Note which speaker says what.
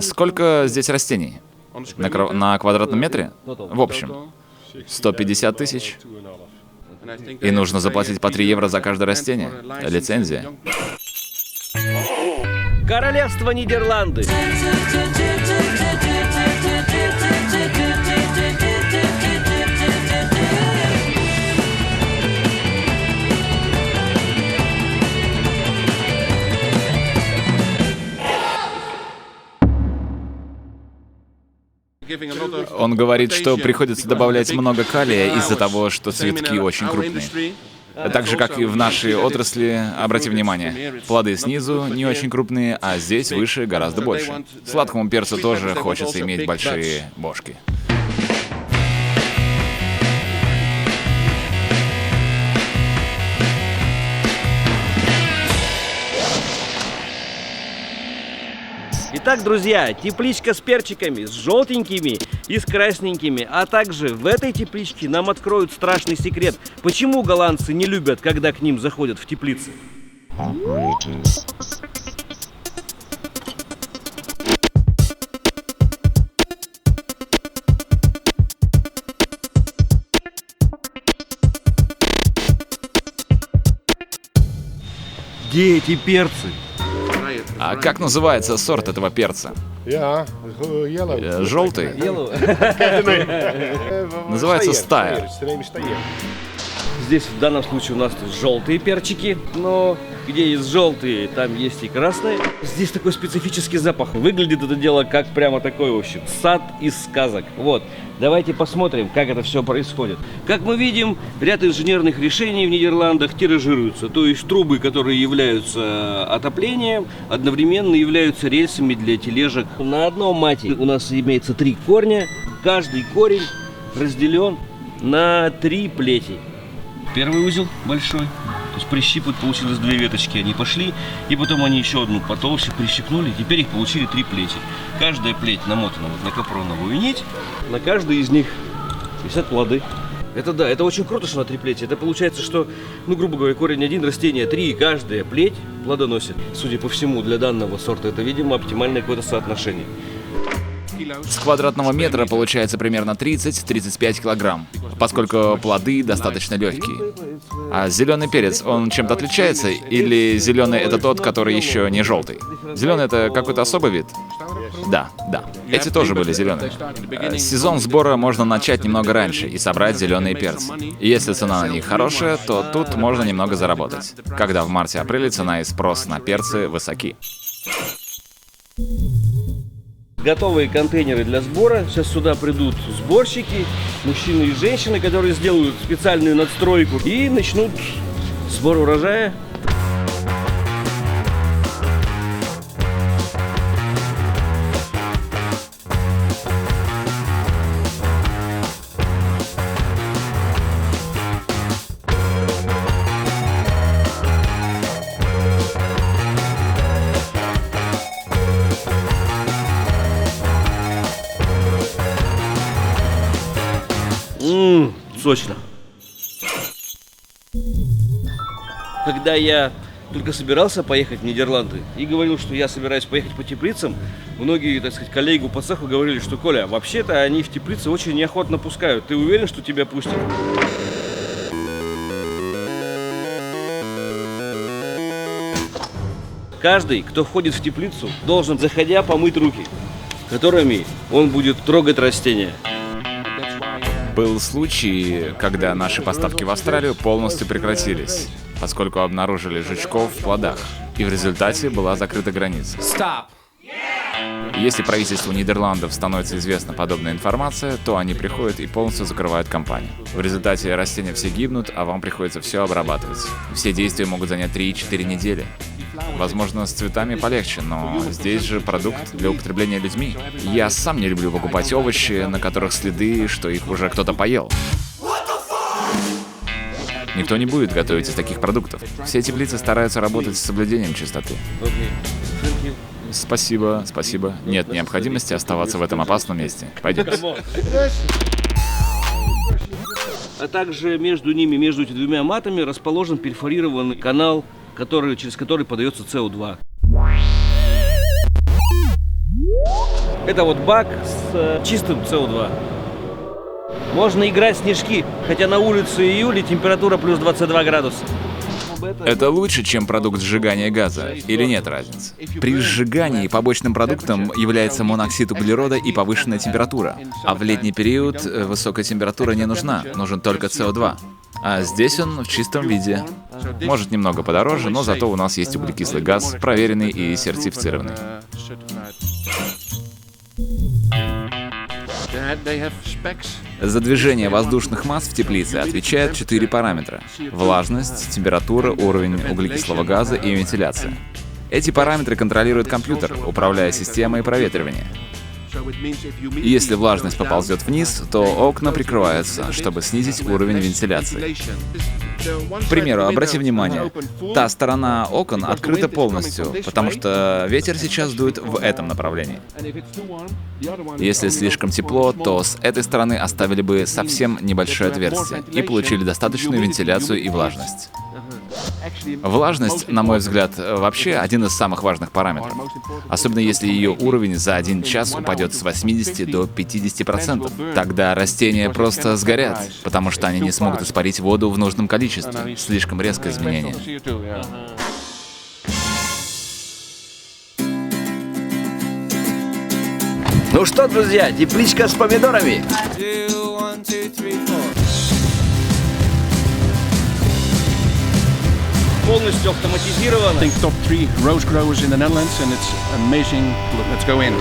Speaker 1: Сколько здесь растений? На квадратном метре? В общем, 150 тысяч. И нужно заплатить по 3 евро за каждое растение. Лицензия.
Speaker 2: Королевство Нидерланды.
Speaker 1: Он говорит, что приходится добавлять много калия из-за того, что цветки очень крупные. Так же, как и в нашей отрасли, обрати внимание, плоды снизу не очень крупные, а здесь выше гораздо больше. Сладкому перцу тоже хочется иметь большие бошки.
Speaker 2: Итак, друзья, тепличка с перчиками, с желтенькими и с красненькими. А также в этой тепличке нам откроют страшный секрет. Почему голландцы не любят, когда к ним заходят в теплицы? Где эти перцы?
Speaker 1: А как называется сорт этого перца? Желтый? Называется стая.
Speaker 2: Здесь в данном случае у нас желтые перчики, но где есть желтые, там есть и красные. Здесь такой специфический запах. Выглядит это дело как прямо такой, в общем, сад из сказок. Вот, давайте посмотрим, как это все происходит. Как мы видим, ряд инженерных решений в Нидерландах тиражируются. То есть трубы, которые являются отоплением, одновременно являются рельсами для тележек. На одном мате у нас имеется 3 корня. Каждый корень разделен на 3 плети. Первый узел большой, то есть прищипывать получилось 2 веточки, они пошли, и потом они еще одну потолще прищипнули, теперь их получили 3 плети. Каждая плеть намотана вот на капроновую нить, на каждой из них висят плоды. Это да, это очень круто, что на 3 плети. Это получается, что, ну, грубо говоря, корень 1, растение 3, и каждая плеть плодоносит. Судя по всему, для данного сорта это, видимо, оптимальное какое-то соотношение.
Speaker 1: С квадратного метра получается примерно 30-35 килограмм, поскольку плоды достаточно легкие. А зеленый перец, он чем-то отличается? Или зеленый это тот, который еще не желтый? Зеленый это какой-то особый вид? Да. Эти тоже были зеленые. Сезон сбора можно начать немного раньше и собрать зеленые перцы. И если цена на них хорошая, то тут можно немного заработать, когда в марте-апреле цена и спрос на перцы высоки.
Speaker 2: Готовые контейнеры для сбора. Сейчас сюда придут сборщики, мужчины и женщины, которые сделают специальную надстройку и начнут сбор урожая. Сочно. Когда я только собирался поехать в Нидерланды и говорил, что я собираюсь поехать по теплицам, многие, так сказать, коллеги по цеху говорили, что, Коля, вообще-то они в теплицы очень неохотно пускают. Ты уверен, что тебя пустят? Каждый, кто входит в теплицу, должен, заходя, помыть руки, которыми он будет трогать растения.
Speaker 1: Был случай, когда наши поставки в Австралию полностью прекратились, поскольку обнаружили жучков в плодах, и в результате была закрыта граница. Если правительству Нидерландов становится известна подобная информация, то они приходят и полностью закрывают компанию. В результате растения все гибнут, а вам приходится все обрабатывать. Все действия могут занять 3-4 недели. Возможно, с цветами полегче, но здесь же продукт для употребления людьми. Я сам не люблю покупать овощи, на которых следы, что их уже кто-то поел. Никто не будет готовить из таких продуктов. Все теплицы стараются работать с соблюдением чистоты. Спасибо. Нет необходимости оставаться в этом опасном месте. Пойдемте.
Speaker 2: А также между ними, между этими 2 матами, расположен перфорированный канал, через который подается СО2. Это вот бак с чистым СО2. Можно играть в снежки, хотя на улице июля температура плюс 22 градуса.
Speaker 1: Это лучше, чем продукт сжигания газа, или нет разницы? При сжигании побочным продуктом является моноксид углерода и повышенная температура. А в летний период высокая температура не нужна, нужен только СО2. А здесь он в чистом виде. Может немного подороже, но зато у нас есть углекислый газ, проверенный и сертифицированный. За движение воздушных масс в теплице отвечают 4 параметра: влажность, температура, уровень углекислого газа и вентиляция. Эти параметры контролирует компьютер, управляя системой проветривания. Если влажность поползет вниз, то окна прикрываются, чтобы снизить уровень вентиляции. К примеру, обрати внимание, та сторона окон открыта полностью, потому что ветер сейчас дует в этом направлении. Если слишком тепло, то с этой стороны оставили бы совсем небольшое отверстие и получили достаточную вентиляцию и влажность. Влажность, на мой взгляд, вообще один из самых важных параметров. Особенно если ее уровень за 1 час упадет с 80 до 50%. Тогда растения просто сгорят, потому что они не смогут испарить воду в нужном количестве. Слишком резкое изменение.
Speaker 3: Ну что, друзья, тепличка с помидорами.
Speaker 2: Полностью автоматизировано.
Speaker 4: I think top 3 rose growers in the Netherlands, and it's amazing. Let's go in.